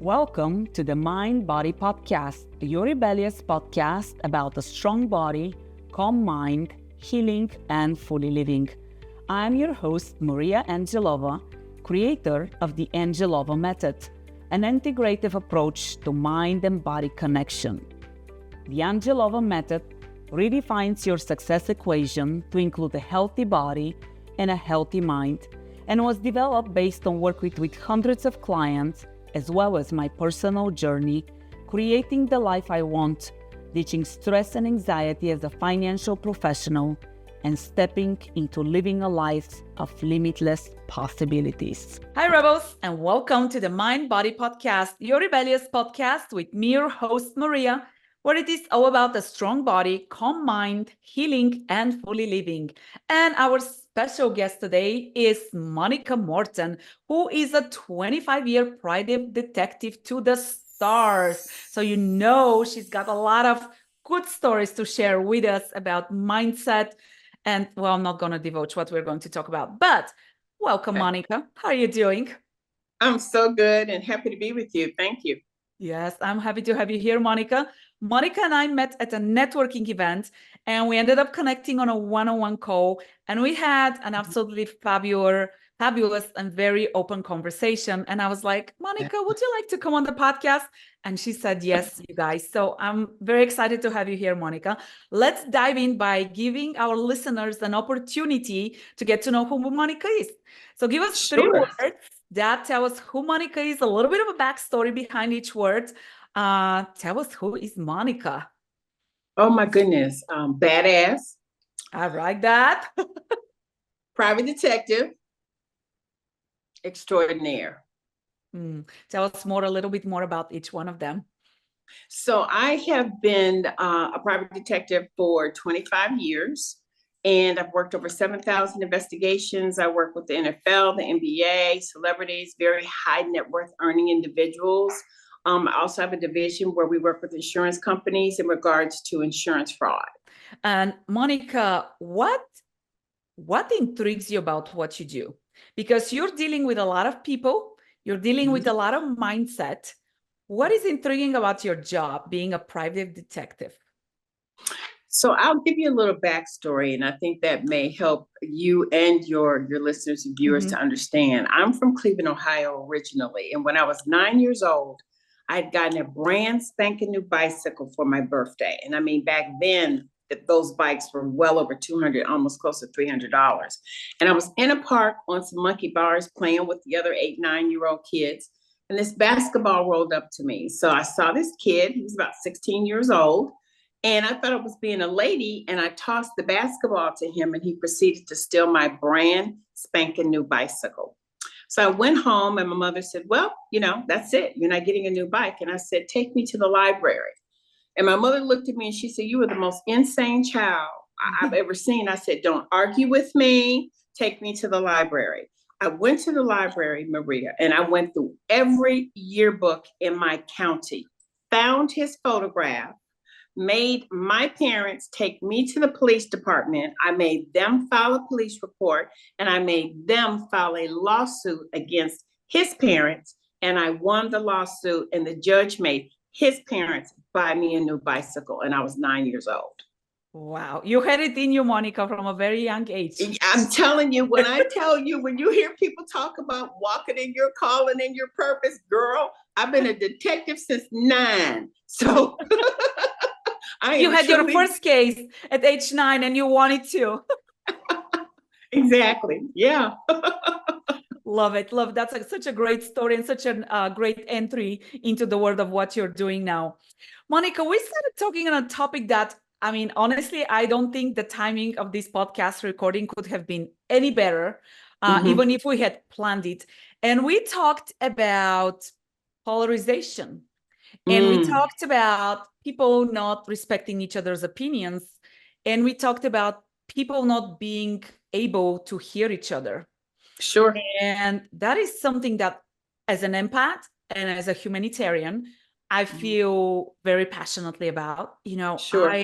Welcome to the Mind Body Podcast, your rebellious podcast about a strong body, calm mind, healing, and fully living. I'm your host, Maria Angelova, creator of the Angelova Method, an integrative approach to mind and body connection. The Angelova Method redefines your success equation to include a healthy body and a healthy mind, and was developed based on work with hundreds of clients, as well as my personal journey, creating the life I want, ditching stress and anxiety as a financial professional, and stepping into living a life of limitless possibilities. Hi, Rebels, and welcome to the Mind Body Podcast, your rebellious podcast with me, your host, Maria, where it is all about a strong body, calm mind, healing, and fully living. And our special guest today is Monica Morton, who is a 25-year private detective to the stars. So you know she's got a lot of good stories to share with us about mindset. And well, I'm not going to divulge what we're going to talk about, but welcome, Monica. How are you doing? I'm so good and happy to be with you. Thank you. Yes, I'm happy to have you here, Monica. Monica and I met at a networking event, and we ended up connecting on a one-on-one call, and we had an absolutely fabulous and very open conversation. And I was like, Monica, would you like to come on the podcast? And she said, yes, you guys. So I'm very excited to have you here, Monica. Let's dive in by giving our listeners an opportunity to get to know who Monica is. So give us three words that tell us who Monica is, a little bit of a backstory behind each word. Tell us, who is Monica? Oh my goodness. Badass. I like that. Private detective. Extraordinaire. Tell us a little bit more about each one of them. So I have been a private detective for 25 years. And I've worked over 7,000 investigations. I work with the NFL, the NBA, celebrities, very high net worth earning individuals. I also have a division where we work with insurance companies in regards to insurance fraud. And Monica, what intrigues you about what you do? Because you're dealing with a lot of people, you're dealing with a lot of mindset. What is intriguing about your job, being a private detective? So I'll give you a little backstory, and I think that may help you and your listeners and viewers to understand. I'm from Cleveland, Ohio originally, and when I was 9 years old, I'd gotten a brand spanking new bicycle for my birthday. And I mean, back then, those bikes were well over $200, almost close to $300. And I was in a park on some monkey bars playing with the other 8, 9-year-old kids, and this basketball rolled up to me. So I saw this kid, he was about 16 years old, and I thought I was being a lady, and I tossed the basketball to him, and he proceeded to steal my brand spanking new bicycle. So I went home, and my mother said, well, that's it. You're not getting a new bike. And I said, take me to the library. And my mother looked at me and she said, you are the most insane child I've ever seen. I said, don't argue with me. Take me to the library. I went to the library, Maria, and I went through every yearbook in my county, found his photograph, made my parents take me to the police department. I made them file a police report, and I made them file a lawsuit against his parents. And I won the lawsuit, and the judge made his parents buy me a new bicycle. And I was 9 years old. Wow. You had it in you, Monica, from a very young age. I'm telling you, when you hear people talk about walking in your calling and your purpose, girl, I've been a detective since 9. So you had your first case at age 9 and you wanted to. Exactly. Yeah. Love it. That's such a great story and such a great entry into the world of what you're doing now. Monica, we started talking on a topic that, I mean, honestly, I don't think the timing of this podcast recording could have been any better, even if we had planned it. And we talked about polarization. And we talked about people not respecting each other's opinions. And we talked about people not being able to hear each other. Sure. And that is something that, as an empath and as a humanitarian, I feel very passionately about. Sure.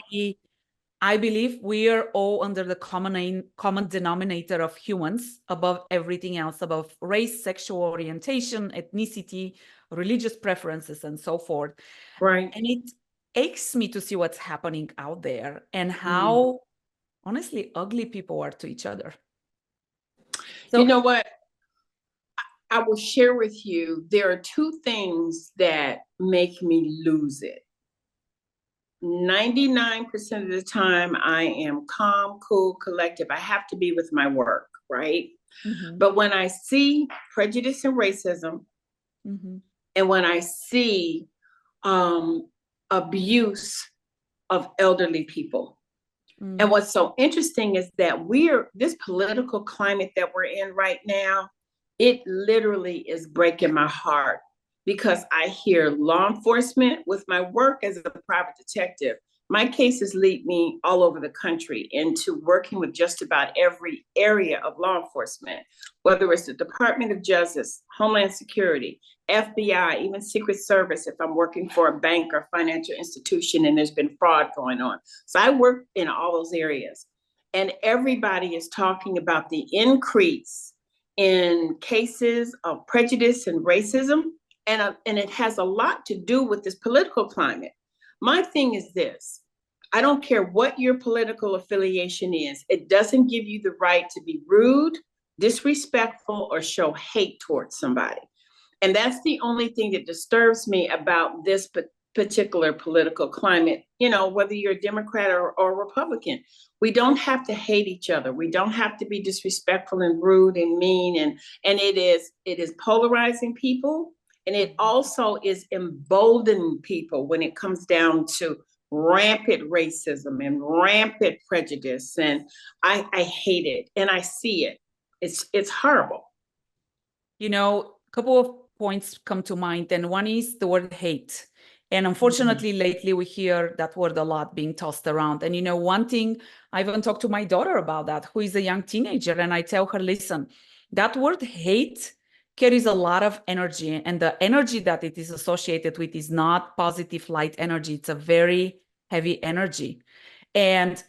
I believe we are all under the common denominator of humans above everything else, above race, sexual orientation, ethnicity, religious preferences, and so forth. Right. And it aches me to see what's happening out there and how honestly ugly people are to each other. So, you know what? I will share with you, there are two things that make me lose it. 99% of the time, I am calm, cool, collective. I have to be with my work, right? But when I see prejudice and racism, and when I see abuse of elderly people, and what's so interesting is that this political climate that we're in right now, it literally is breaking my heart, because I hear law enforcement with my work as a private detective. My cases lead me all over the country into working with just about every area of law enforcement, whether it's the Department of Justice, Homeland Security, FBI, even Secret Service, if I'm working for a bank or financial institution and there's been fraud going on. So I work in all those areas. And everybody is talking about the increase in cases of prejudice and racism. And it has a lot to do with this political climate. My thing is this: I don't care what your political affiliation is. It doesn't give you the right to be rude, disrespectful, or show hate towards somebody. And that's the only thing that disturbs me about this particular political climate, whether you're a Democrat or Republican. We don't have to hate each other. We don't have to be disrespectful and rude and mean. And it is polarizing people. And it also is emboldening people when it comes down to rampant racism and rampant prejudice. And I hate it, and I see it. It's horrible. A couple of points come to mind, and one is the word hate. And unfortunately, lately we hear that word a lot being tossed around. And one thing, I even talked to my daughter about that, who is a young teenager, and I tell her, listen, that word hate carries a lot of energy, and the energy that it is associated with is not positive, light energy. It's a very heavy energy. And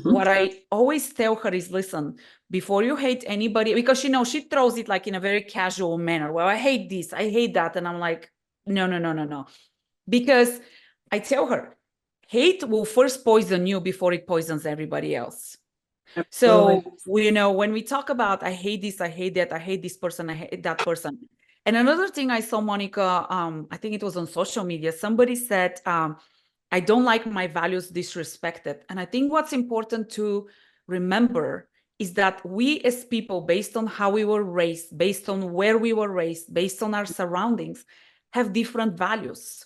what I always tell her is, listen, before you hate anybody, because she throws it like in a very casual manner. Well, I hate this, I hate that. And I'm like, no. Because I tell her, hate will first poison you before it poisons everybody else. Absolutely. So, when we talk about, I hate this, I hate that, I hate this person, I hate that person. And another thing I saw, Monica, I think it was on social media, somebody said, I don't like my values disrespected. And I think what's important to remember is that we as people, based on how we were raised, based on where we were raised, based on our surroundings, have different values.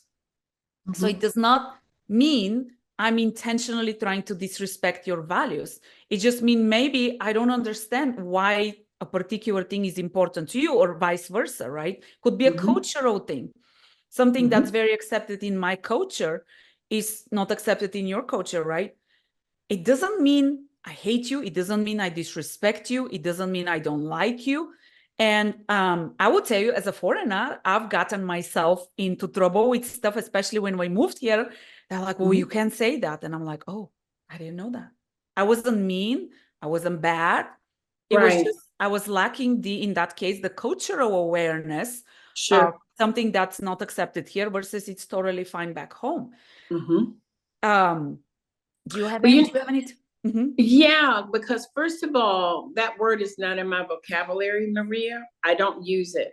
So it does not mean I'm intentionally trying to disrespect your values. It just means maybe I don't understand why a particular thing is important to you, or vice versa, right? Could be a cultural thing. Something that's very accepted in my culture is not accepted in your culture, right? It doesn't mean I hate you. It doesn't mean I disrespect you. It doesn't mean I don't like you. And I will tell you, as a foreigner, I've gotten myself into trouble with stuff, especially when we moved here. They're like, well, you can't say that. And I'm like, oh, I didn't know that. I wasn't mean. I wasn't bad. It was just, I was lacking in that case, the cultural awareness of something that's not accepted here versus it's totally fine back home. Do you have any? Yeah, because first of all, that word is not in my vocabulary, Maria. I don't use it.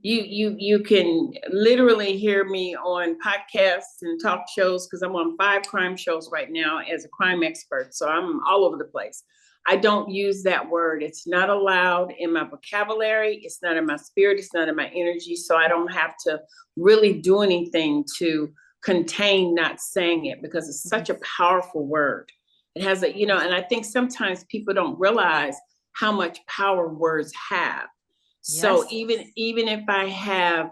You can literally hear me on podcasts and talk shows, because I'm on 5 crime shows right now as a crime expert. So I'm all over the place. I don't use that word. It's not allowed in my vocabulary. It's not in my spirit. It's not in my energy. So I don't have to really do anything to contain not saying it, because it's such a powerful word. It has a, and I think sometimes people don't realize how much power words have. So even if I have,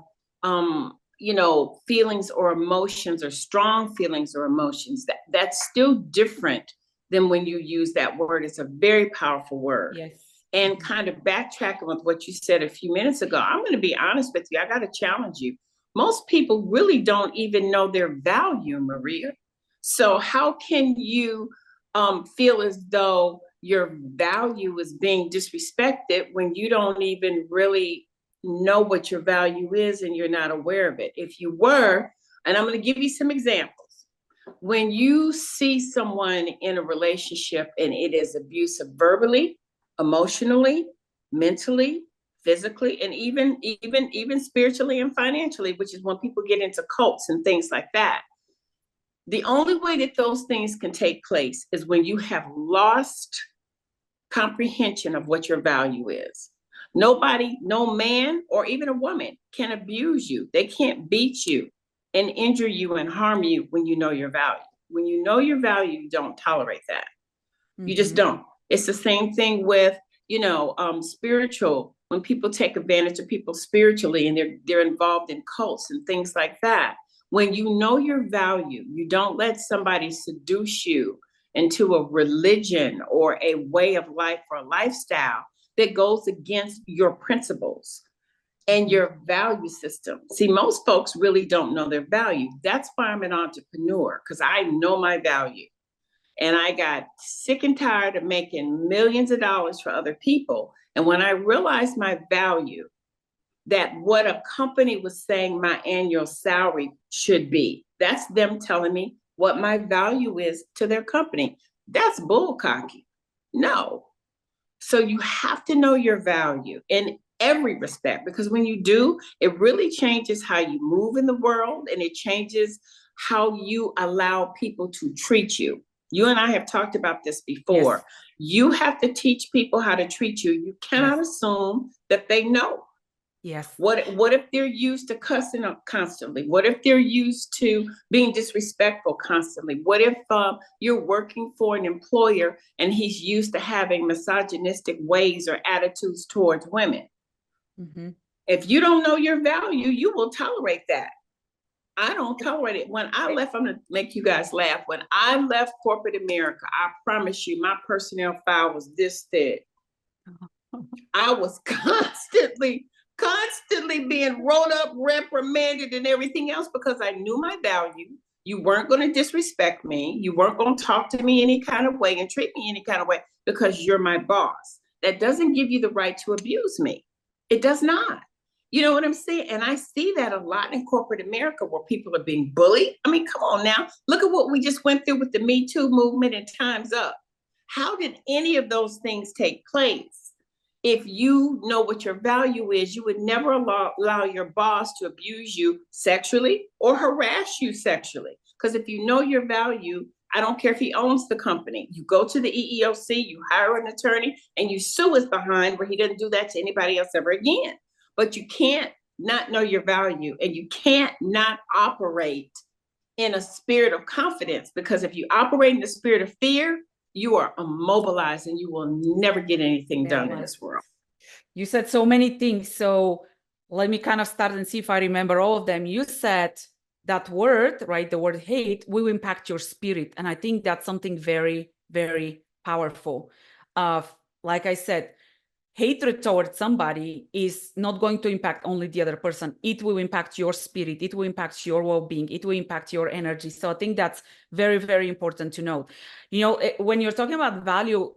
feelings or emotions, or strong feelings or emotions, that's still different than when you use that word. It's a very powerful word. And kind of backtracking with what you said a few minutes ago, I'm going to be honest with you. I got to challenge you. Most people really don't even know their value, Maria. So how can you feel as though your value is being disrespected when you don't even really know what your value is and you're not aware of it. If you were, and I'm going to give you some examples. When you see someone in a relationship and it is abusive verbally, emotionally, mentally, physically, and even spiritually and financially, which is when people get into cults and things like that. The only way that those things can take place is when you have lost comprehension of what your value is. Nobody, no man or even a woman can abuse you. They can't beat you and injure you and harm you when you know your value. When you know your value, you don't tolerate that. You just don't. It's the same thing with, spiritual. When people take advantage of people spiritually and they're involved in cults and things like that. When you know your value, you don't let somebody seduce you into a religion or a way of life or a lifestyle that goes against your principles and your value system. See, most folks really don't know their value. That's why I'm an entrepreneur, because I know my value. And I got sick and tired of making millions of dollars for other people. And when I realized my value, that what a company was saying my annual salary should be, that's them telling me what my value is to their company. That's bullcocky. No. So you have to know your value in every respect, because when you do, it really changes how you move in the world, and it changes how you allow people to treat you. You and I have talked about this before. Yes. You have to teach people how to treat you. You cannot assume that they know. Yes. What if they're used to cussing up constantly? What if they're used to being disrespectful constantly? What if you're working for an employer and he's used to having misogynistic ways or attitudes towards women? Mm-hmm. If you don't know your value, you will tolerate that. I don't tolerate it. When I left, I'm going to make you guys laugh. When I left corporate America, I promise you, my personnel file was this thick. I was constantly being rolled up, reprimanded, and everything else, because I knew my value. You weren't going to disrespect me. You weren't going to talk to me any kind of way and treat me any kind of way because you're my boss. That doesn't give you the right to abuse me. It does not. You know what I'm saying? And I see that a lot in corporate America, where people are being bullied. I mean, come on now. Look at what we just went through with the Me Too movement and Time's Up. How did any of those things take place? If you know what your value is, you would never allow your boss to abuse you sexually or harass you sexually. Because if you know your value, I don't care if he owns the company, you go to the EEOC, you hire an attorney, and you sue his behind where he doesn't do that to anybody else ever again. But you can't not know your value, and you can't not operate in a spirit of confidence, because if you operate in the spirit of fear, you are immobilized and you will never get anything done in this world. You said so many things. So let me kind of start and see if I remember all of them. You said that word, right? The word hate will impact your spirit. And I think that's something very, very powerful. Like I said, hatred towards somebody is not going to impact only the other person. It will impact your spirit. It will impact your well-being. It will impact your energy. So I think that's very, very important to note. When you're talking about value,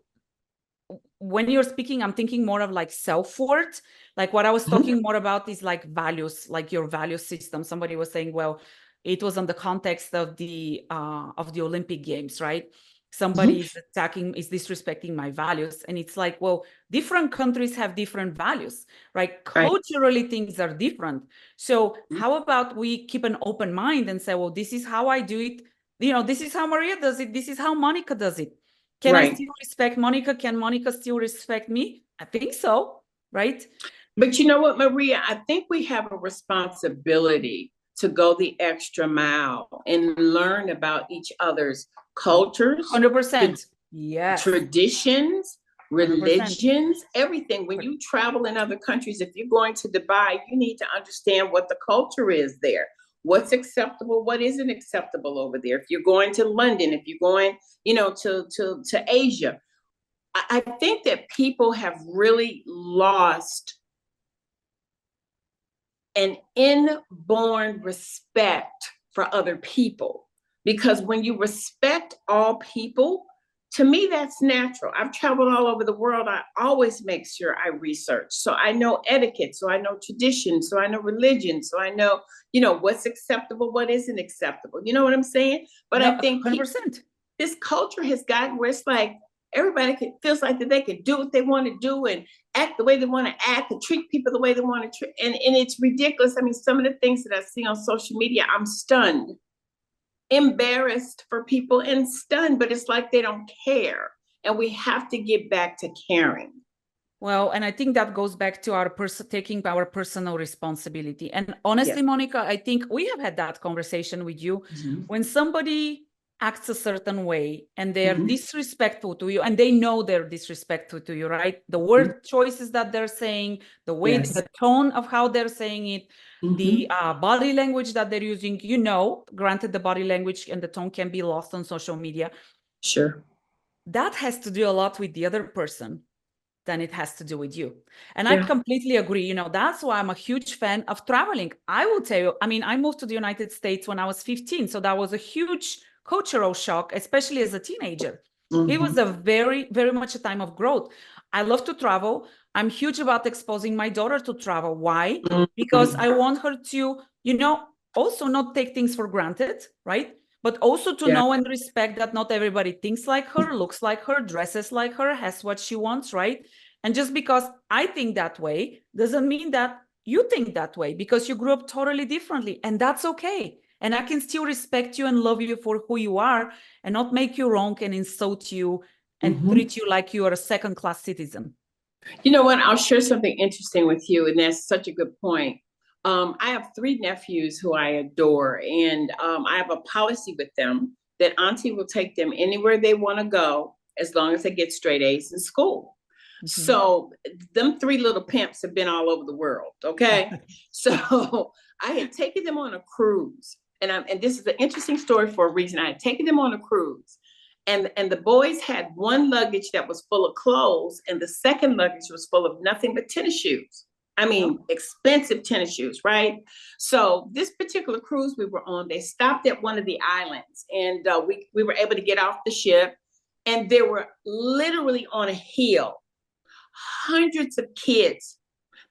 when you're speaking, I'm thinking more of like self-worth. Like what I was talking more about is like values, like your value system. Somebody was saying, well, it was on the context of the Olympic Games, right? Somebody is attacking, is disrespecting my values. And it's like, well, different countries have different values, right? Culturally, things are different. So how about we keep an open mind and say, well, this is how I do it. This is how Maria does it. This is how Monica does it. Can I still respect Monica? Can Monica still respect me? I think so, right? But you know what, Maria? I think we have a responsibility to go the extra mile and learn about each other's cultures, 100%. Yes. Traditions, religions, 100%. Everything. When you travel in other countries, if you're going to Dubai, you need to understand what the culture is there. What's acceptable, what isn't acceptable over there. If you're going to London, if you're going, to Asia, I think that people have really lost an inborn respect for other people. Because when you respect all people, To me, that's natural. I've traveled all over the world. I always make sure I research. So I know etiquette. So I know tradition. So I know religion. So I know, what's acceptable, what isn't acceptable. You know what I'm saying? But No, I think 100%. this culture has gotten where it's like everybody feels like that they can do what they want to do and act the way they want to act and treat people the way they want to treat. And it's ridiculous. I mean, some of the things that I see on social media, I'm stunned, embarrassed for people and stunned, but it's like they don't care. And we have to get back to caring. Well, and I think that goes back to our taking our personal responsibility. And honestly, yes, Monica, I think we have had that conversation with you. Mm-hmm. When somebody acts a certain way and they're mm-hmm. disrespectful to you, and they know they're disrespectful to you, right? The word mm-hmm. choices that they're saying, the way, yes. the tone of how they're saying it, mm-hmm. the body language that they're using, granted the body language and the tone can be lost on social media. Sure. That has to do a lot with the other person than it has to do with you. And I completely agree. That's why I'm a huge fan of traveling. I will tell you, I moved to the United States when I was 15. So that was a huge cultural shock, especially as a teenager. Mm-hmm. It was a very, very much a time of growth. I love to travel. I'm huge about exposing my daughter to travel. Why? Mm-hmm. Because I want her to, also not take things for granted, right? But also to know and respect that not everybody thinks like her, looks like her, dresses like her, has what she wants, right? And just because I think that way doesn't mean that you think that way, because you grew up totally differently, and that's okay. And I can still respect you and love you for who you are and not make you wrong and insult you and mm-hmm. treat you like you are a second-class citizen. You know what? I'll share something interesting with you, and that's such a good point. I have 3 nephews who I adore, and I have a policy with them that Auntie will take them anywhere they want to go as long as they get straight A's in school. Mm-hmm. So them 3 little pimps have been all over the world, okay? So I had taken them on a cruise, and this is an interesting story for a reason. I had taken them on a cruise, and the boys had one luggage that was full of clothes, and the second luggage was full of nothing but tennis shoes. Expensive tennis shoes, right? So this particular cruise we were on, they stopped at one of the islands, and we were able to get off the ship, and there were literally on a hill hundreds of kids.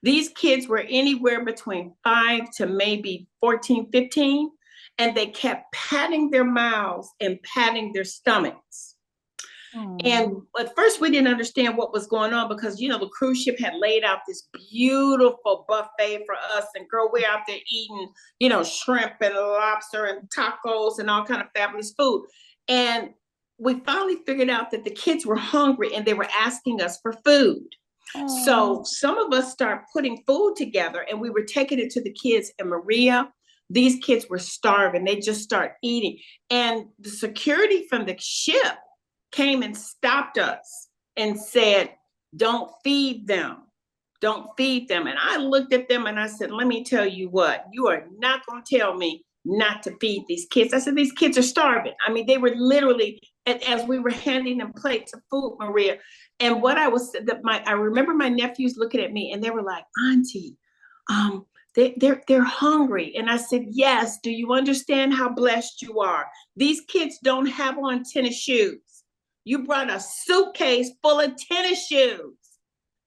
These kids were anywhere between 5 to maybe 14, 15, and they kept patting their mouths and patting their stomachs. And at first we didn't understand what was going on because, the cruise ship had laid out this beautiful buffet for us, and girl, we're out there eating, shrimp and lobster and tacos and all kind of fabulous food. And we finally figured out that the kids were hungry and they were asking us for food. So some of us started putting food together and we were taking it to the kids, and Maria, these kids were starving. They just started eating. And the security from the ship came and stopped us and said, don't feed them. Don't feed them. And I looked at them and I said, let me tell you what, you are not going to tell me not to feed these kids. I said, these kids are starving. They were literally, as we were handing them plates of food, Maria. And what I remember my nephews looking at me and they were like, Auntie, they're hungry. And I said, yes, do you understand how blessed you are? These kids don't have on tennis shoes. You brought a suitcase full of tennis shoes.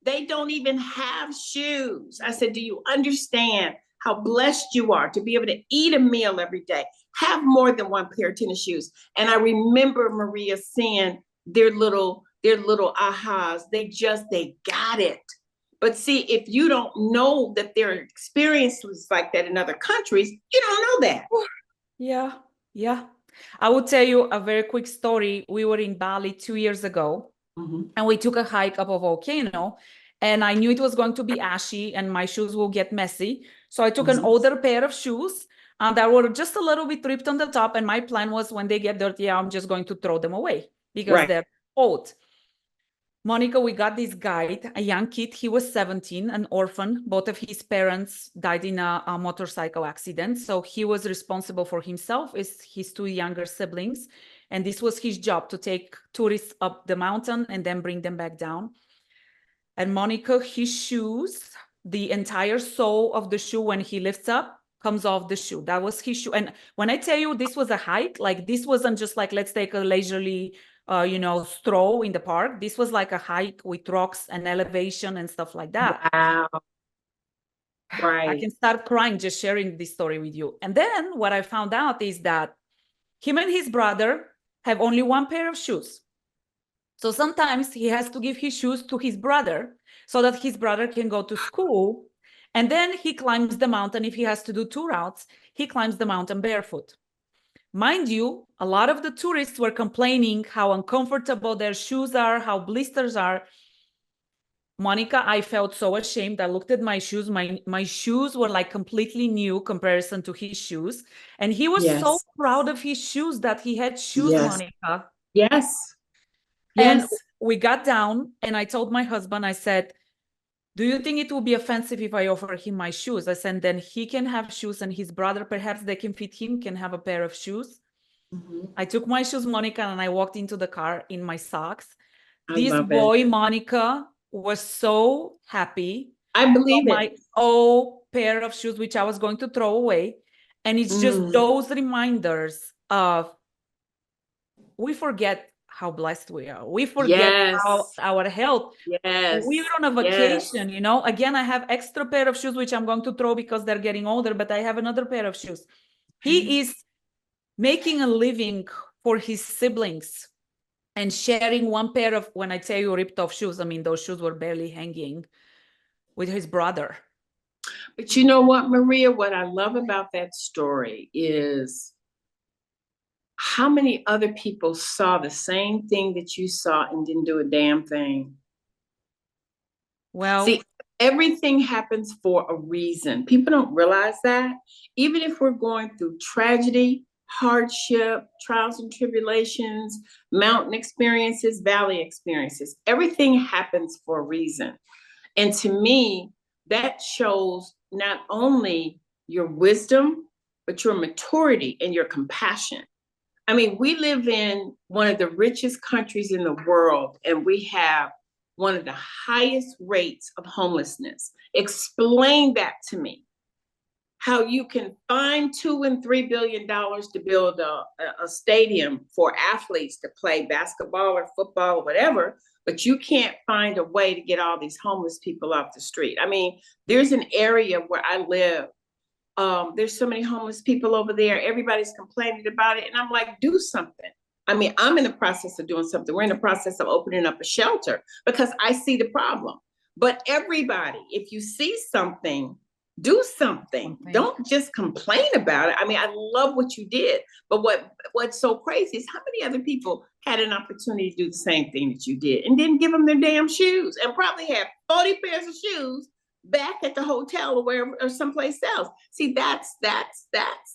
They don't even have shoes. I said, do you understand how blessed you are to be able to eat a meal every day, have more than one pair of tennis shoes? And I remember Maria saying their little ahas, they got it. But see, if you don't know that there are experiences like that in other countries, you don't know that. Yeah. I will tell you a very quick story. We were in Bali 2 years ago, mm-hmm. and we took a hike up a volcano, and I knew it was going to be ashy and my shoes will get messy. So I took mm-hmm. an older pair of shoes that were just a little bit ripped on the top. And my plan was when they get dirty, I'm just going to throw them away because they're old. Monica, we got this guide, a young kid. He was 17, an orphan. Both of his parents died in a motorcycle accident. So he was responsible for himself, his 2 younger siblings. And this was his job, to take tourists up the mountain and then bring them back down. And Monica, his shoes, the entire sole of the shoe when he lifts up comes off the shoe. That was his shoe. And when I tell you this was a hike, like this wasn't just like, let's take a leisurely stroll in the park. This was like a hike with rocks and elevation and stuff like that. Wow. I Right. can start crying just sharing this story with you. And then what I found out is that him and his brother have only one pair of shoes. So sometimes he has to give his shoes to his brother so that his brother can go to school. And then he climbs the mountain. If he has to do 2 routes, he climbs the mountain barefoot. Mind you, a lot of the tourists were complaining how uncomfortable their shoes are, how blisters are. Monica, I felt so ashamed. I looked at my shoes. My shoes were like completely new comparison to his shoes. And he was so Yes. proud of his shoes that he had shoes, Yes. Monica. Yes. And Yes. we got down and I told my husband, I said, do you think it will be offensive if I offer him my shoes? I said, then he can have shoes and his brother, perhaps they can fit him, can have a pair of shoes. I took my shoes, Monica, and I walked into the car in my socks. This boy, Monica, was so happy. I believe it. My old pair of shoes, which I was going to throw away. And it's just those reminders of we forget how blessed we are. We forget how our health. Yes. We're on a vacation, Again, I have extra pair of shoes, which I'm going to throw because they're getting older, but I have another pair of shoes. He is making a living for his siblings and sharing one pair of, when I tell you ripped off shoes, I mean, those shoes were barely hanging, with his brother. But you know what, Maria, what I love about that story is how many other people saw the same thing that you saw and didn't do a damn thing. Well, see, everything happens for a reason. People don't realize that. Even if we're going through tragedy, hardship, trials and tribulations, mountain experiences, valley experiences, everything happens for a reason. And to me, that shows not only your wisdom, but your maturity and your compassion. I mean, we live in one of the richest countries in the world, and we have one of the highest rates of homelessness. Explain that to me. How you can find $2 and $3 billion to build a stadium for athletes to play basketball or football or whatever, but you can't find a way to get all these homeless people off the street. I mean, there's an area where I live. There's so many homeless people over there. Everybody's complaining about it. And I'm like, do something. I mean, I'm in the process of doing something. We're in the process of opening up a shelter because I see the problem. But everybody, if you see something, do something. Don't just complain about it. I mean, I love what you did. But what's so crazy is how many other people had an opportunity to do the same thing that you did and didn't give them their damn shoes and probably have 40 pairs of shoes back at the hotel or wherever or someplace else. See, that's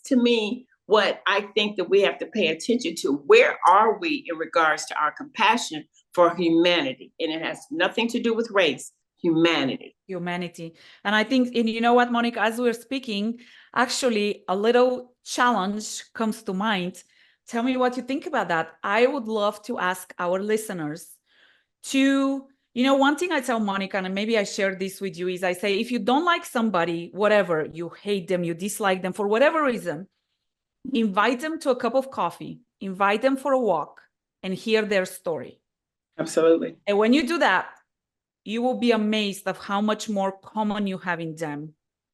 to me what I think that we have to pay attention to. Where are we in regards to our compassion for humanity? And it has nothing to do with race. Humanity. And I think, and you know what, Monica, as we're speaking, actually a little challenge comes to mind. Tell me what you think about that. I would love to ask our listeners to, one thing I tell Monica, and maybe I share this with you, is I say, if you don't like somebody, whatever, you hate them, you dislike them for whatever reason, invite them to a cup of coffee, invite them for a walk and hear their story. Absolutely. And when you do that, you will be amazed of how much more common you have in them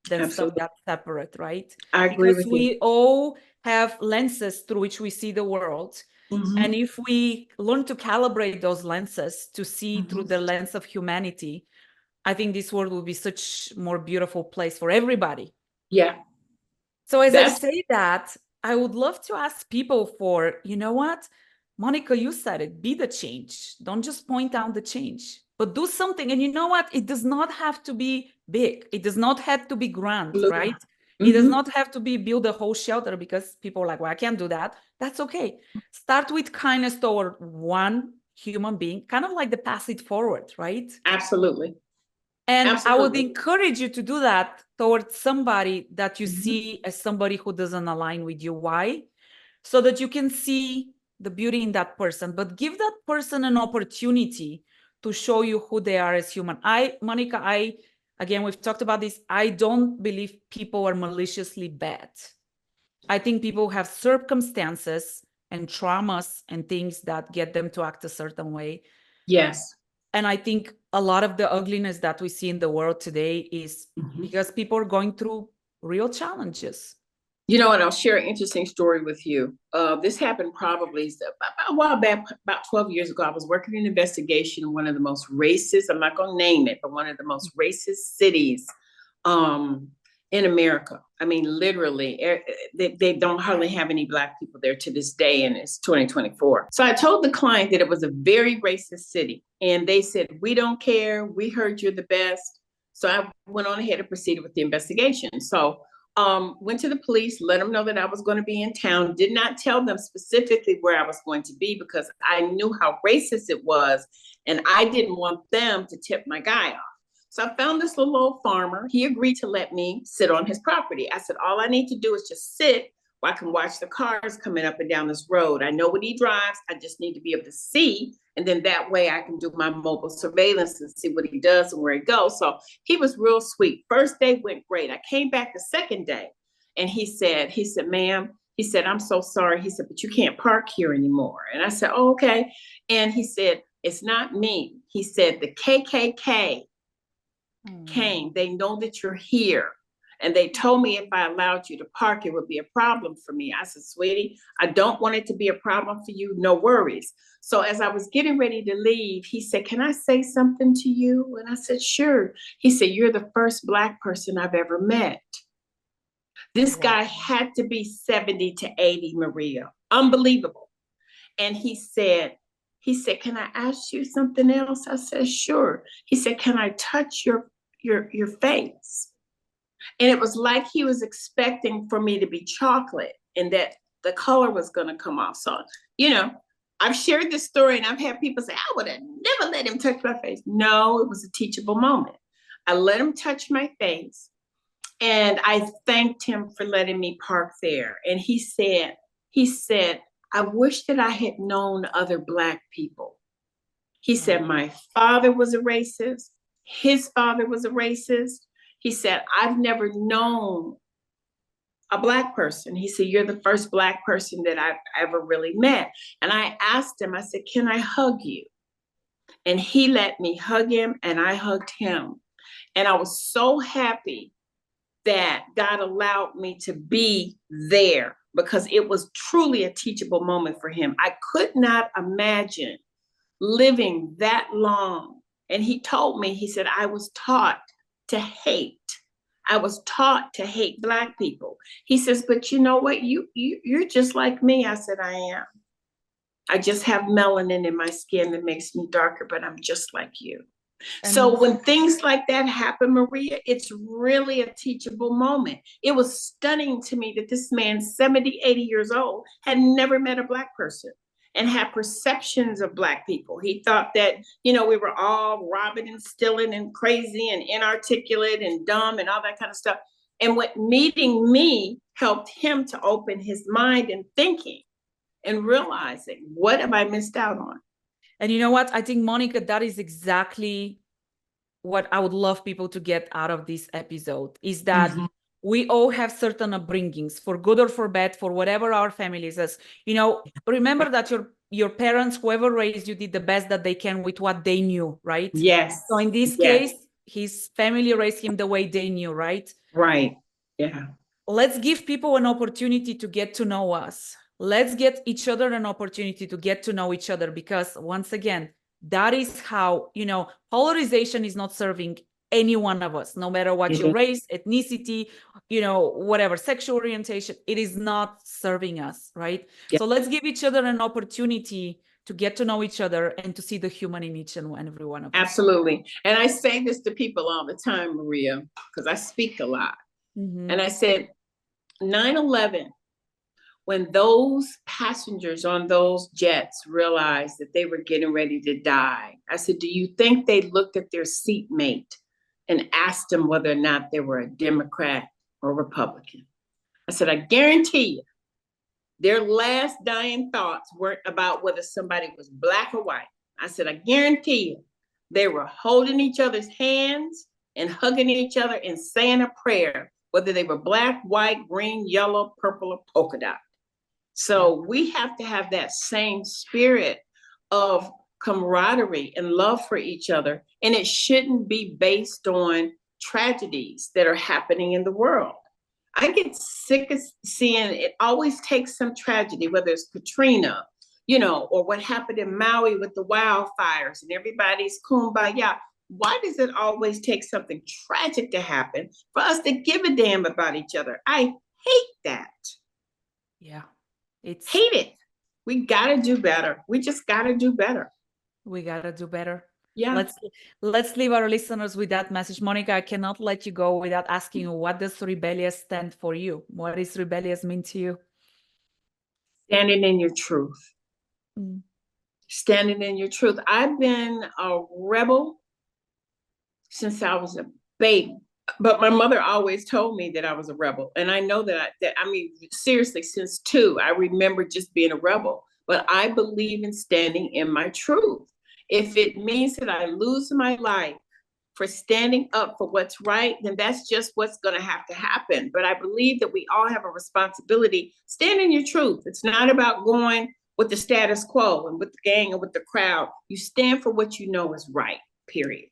than some that separate, right? I agree with you. We all have lenses through which we see the world. And if we learn to calibrate those lenses to see through the lens of humanity, I think this world will be such more beautiful place for everybody. Yeah. So as I say that, I would love to ask people for, you know what, Monica, you said it, be the change. Don't just point out the change, but do something. And you know what? It does not have to be big. It does not have to be grand, right? It does not have to be build a whole shelter because people are like, well, I can't do that. That's okay. Start with kindness toward one human being, kind of like the pass it forward, right? Absolutely. And I would encourage you to do that towards somebody that you see as somebody who doesn't align with you. Why? So that you can see the beauty in that person, but give that person an opportunity to show you who they are as human. Monica, again, we've talked about this. I don't believe people are maliciously bad. I think people have circumstances and traumas and things that get them to act a certain way. Yes. And I think a lot of the ugliness that we see in the world today is because people are going through real challenges. You know what? I'll share an interesting story with you. This happened probably a while back, about 12 years ago. I was working in investigation in one of the most racist, I'm not going to name it, but one of the most racist cities in America. I mean, literally, they don't hardly have any Black people there to this day, and it's 2024. So I told the client that it was a very racist city, and they said, we don't care. We heard you're the best. So I went on ahead and proceeded with the investigation. So went to the police, let them know that I was going to be in town, did not tell them specifically where I was going to be because I knew how racist it was, and I didn't want them to tip my guy off. So I found this little old farmer. He agreed to let me sit on his property. I said, all I need to do is just sit where I can watch the cars coming up and down this road. I know what he drives. I just need to be able to see. And then that way I can do my mobile surveillance and see what he does and where he goes. So he was real sweet. First day went great. I came back the second day and he said, ma'am, he said, I'm so sorry. He said, but you can't park here anymore. And I said, oh, okay. And he said, it's not me. He said, the KKK came. They know that you're here. And they told me if I allowed you to park, it would be a problem for me. I said, sweetie, I don't want it to be a problem for you. No worries. So as I was getting ready to leave, he said, can I say something to you? And I said, sure. He said, you're the first Black person I've ever met. This guy had to be 70 to 80, Maria. Unbelievable. And he said, can I ask you something else? I said, sure. He said, can I touch your face? And it was like he was expecting for me to be chocolate and that the color was going to come off. So, I've shared this story and I've had people say, I would have never let him touch my face. No, it was a teachable moment. I let him touch my face and I thanked him for letting me park there. And he said, I wish that I had known other Black people. He said, my father was a racist. His father was a racist. He said, I've never known a Black person. He said, you're the first Black person that I've ever really met. And I asked him, I said, can I hug you? And he let me hug him and I hugged him. And I was so happy that God allowed me to be there because it was truly a teachable moment for him. I could not imagine living that long. And he told me, he said, I was taught to hate. I was taught to hate Black people. He says, but you know what? You're just like me. I said, I am. I just have melanin in my skin that makes me darker, but I'm just like you. So when things like that happen, Maria, it's really a teachable moment. It was stunning to me that this man, 70, 80 years old, had never met a Black person and had perceptions of Black people. He thought that, we were all robbing and stealing and crazy and inarticulate and dumb and all that kind of stuff. And what meeting me helped him to open his mind and thinking and realizing, what have I missed out on? And you know what? I think, Monica, that is exactly what I would love people to get out of this episode is that we all have certain upbringings, for good or for bad, for whatever our families is. Remember that your parents, whoever raised you, did the best that they can with what they knew, right? Yes. So in this case, his family raised him the way they knew, right? Right. Yeah. Let's give people an opportunity to get to know us. Let's get each other an opportunity to get to know each other, because once again, that is how, polarization is not serving any one of us, no matter what your race, ethnicity, whatever, sexual orientation, it is not serving us, right? So let's give each other an opportunity to get to know each other and to see the human in each and every one of us. Absolutely. And I say this to people all the time, Maria, because I speak a lot. And I said, 9/11, when those passengers on those jets realized that they were getting ready to die, I said, do you think they looked at their seatmate and asked them whether or not they were a Democrat or Republican? I said, I guarantee you, their last dying thoughts weren't about whether somebody was Black or white. I said, I guarantee you, they were holding each other's hands and hugging each other and saying a prayer, whether they were Black, white, green, yellow, purple, or polka dot. So we have to have that same spirit of camaraderie and love for each other. And it shouldn't be based on tragedies that are happening in the world. I get sick of seeing it always takes some tragedy, whether it's Katrina, or what happened in Maui with the wildfires and everybody's kumbaya. Why does it always take something tragic to happen for us to give a damn about each other? I hate that. Yeah. Hate it. We got to do better. We just got to do better. We got to do better. Yeah. Let's leave our listeners with that message. Monica, I cannot let you go without asking you, what does rebellious stand for you? What does rebellious mean to you? Standing in your truth. Standing in your truth. I've been a rebel since I was a baby, but my mother always told me that I was a rebel. And I know that seriously, since 2, I remember just being a rebel, but I believe in standing in my truth. If it means that I lose my life for standing up for what's right, then that's just what's going to have to happen. But I believe that we all have a responsibility. Stand in your truth. It's not about going with the status quo and with the gang and with the crowd. You stand for what you know is right, period.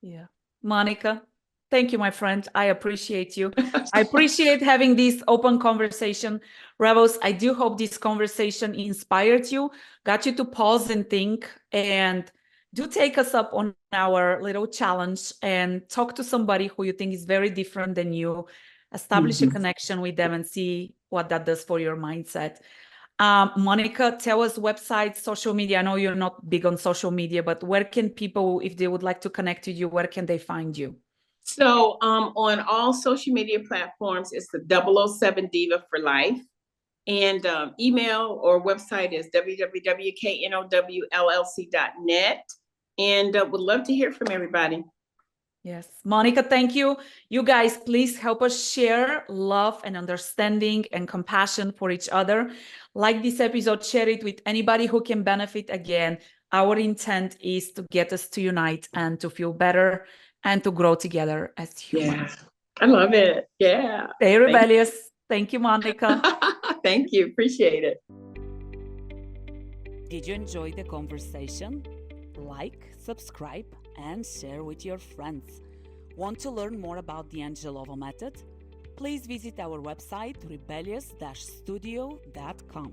Yeah. Monica, thank you, my friend. I appreciate you. I appreciate having this open conversation. Rebels, I do hope this conversation inspired you, got you to pause and think, and do take us up on our little challenge and talk to somebody who you think is very different than you, establish a connection with them and see what that does for your mindset. Monica, tell us websites, social media. I know you're not big on social media, but where can people, if they would like to connect with you, where can they find you? So on all social media platforms, it's the 007 Diva for Life. And email or website is www.knowllc.net. And would love to hear from everybody. Yes. Monica, thank you. You guys, please help us share love and understanding and compassion for each other. Like this episode, share it with anybody who can benefit. Again, our intent is to get us to unite and to feel better and to grow together as humans. Yeah, I love it. Yeah. Stay rebellious. Thank you, Monica. Thank you. Appreciate it. Did you enjoy the conversation? Like, subscribe, and share with your friends. Want to learn more about the Angelova method? Please visit our website rebellious-studio.com.